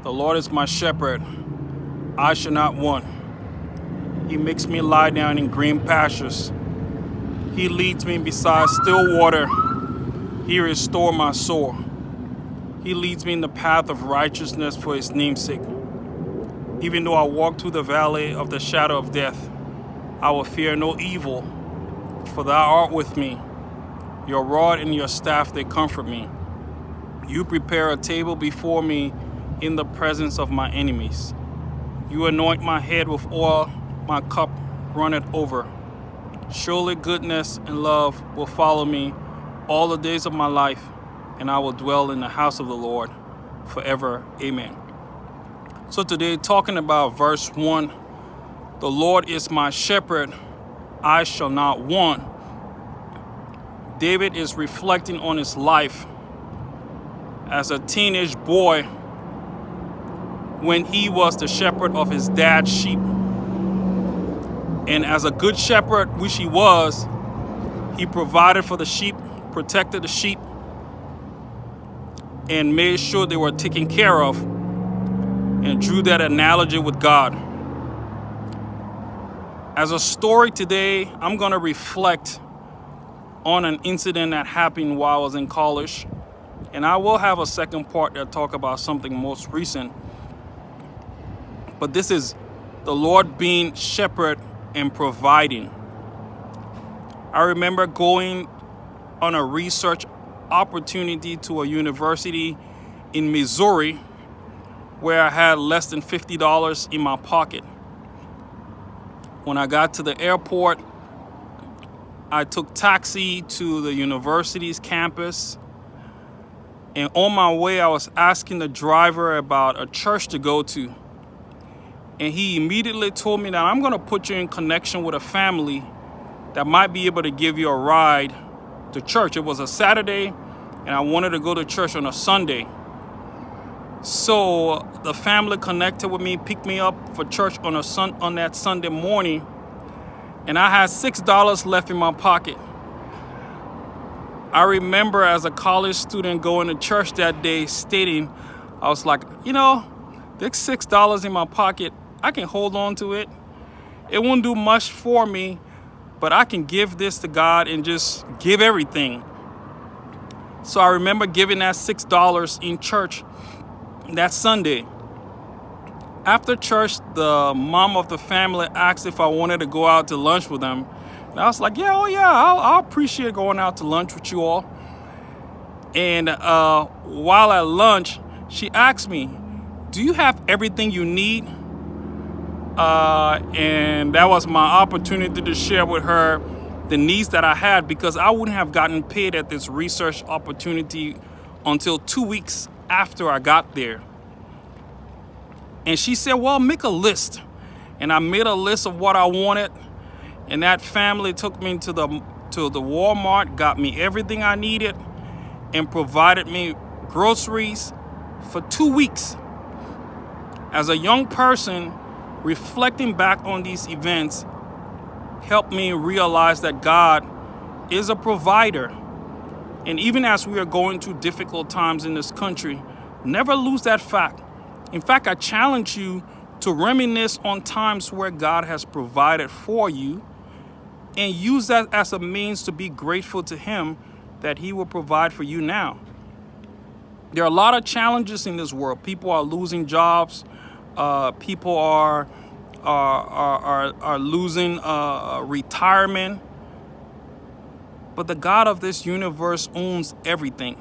The Lord is my shepherd, I shall not want. He makes me lie down in green pastures. He leads me beside still water. He restores my soul. He leads me in the path of righteousness for his name's sake. Even though I walk through the valley of the shadow of death, I will fear no evil, for thou art with me. Your rod and your staff, they comfort me. You prepare a table before me in the presence of my enemies. You anoint my head with oil, my cup runneth over. Surely goodness and love will follow me all the days of my life, and I will dwell in the house of the Lord forever. Amen. So today, talking about verse 1, the Lord is my shepherd, I shall not want. David is reflecting on his life as a teenage boy when he was the shepherd of his dad's sheep. And as a good shepherd, which he was, he provided for the sheep, protected the sheep, and made sure they were taken care of, and drew that analogy with God. As a story today, I'm going to reflect on an incident that happened while I was in college, and I will have a second part that talk about something most recent. But this is the Lord being shepherd and providing. I remember going on a research opportunity to a university in Missouri where I had less than $50 in my pocket. When I got to the airport, I took taxi to the university's campus. And on my way, I was asking the driver about a church to go to. And he immediately told me that I'm going to put you in connection with a family that might be able to give you a ride to church. It was a Saturday, and I wanted to go to church on a Sunday. So the family connected with me, picked me up for church on that Sunday morning, and I had $6 left in my pocket. I remember as a college student going to church that day stating, I was like, there's $6 in my pocket. I can hold on to it. It won't do much for me, but I can give this to God and just give everything. So I remember giving that $6 in church that Sunday. After church, the mom of the family asked if I wanted to go out to lunch with them. And I was like, I'll appreciate going out to lunch with you all. And while at lunch, she asked me, do you have everything you need? And that was my opportunity to share with her the needs that I had, because I wouldn't have gotten paid at this research opportunity until 2 weeks after I got there. And she said, well, make a list. And I made a list of what I wanted. And that family took me to the Walmart, got me everything I needed, and provided me groceries for 2 weeks. As a young person, reflecting back on these events helped me realize that God is a provider. And even as we are going through difficult times in this country, never lose that fact. In fact, I challenge you to reminisce on times where God has provided for you and use that as a means to be grateful to Him that He will provide for you now. There are a lot of challenges in this world. People are losing jobs. People are losing retirement. But the God of this universe owns everything.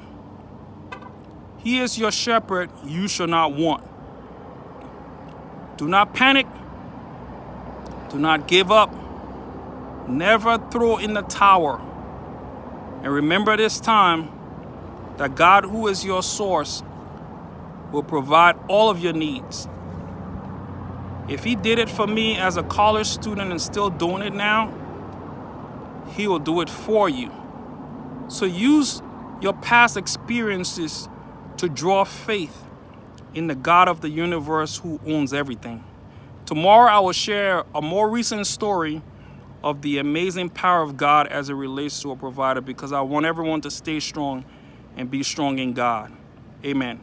He is your shepherd, you shall not want. Do not panic. Do not give up. Never throw in the towel. And remember this time that God, who is your source, will provide all of your needs. If He did it for me as a college student and still doing it now, He will do it for you. So use your past experiences to draw faith in the God of the universe who owns everything. Tomorrow I will share a more recent story of the amazing power of God as it relates to a provider, because I want everyone to stay strong and be strong in God. Amen.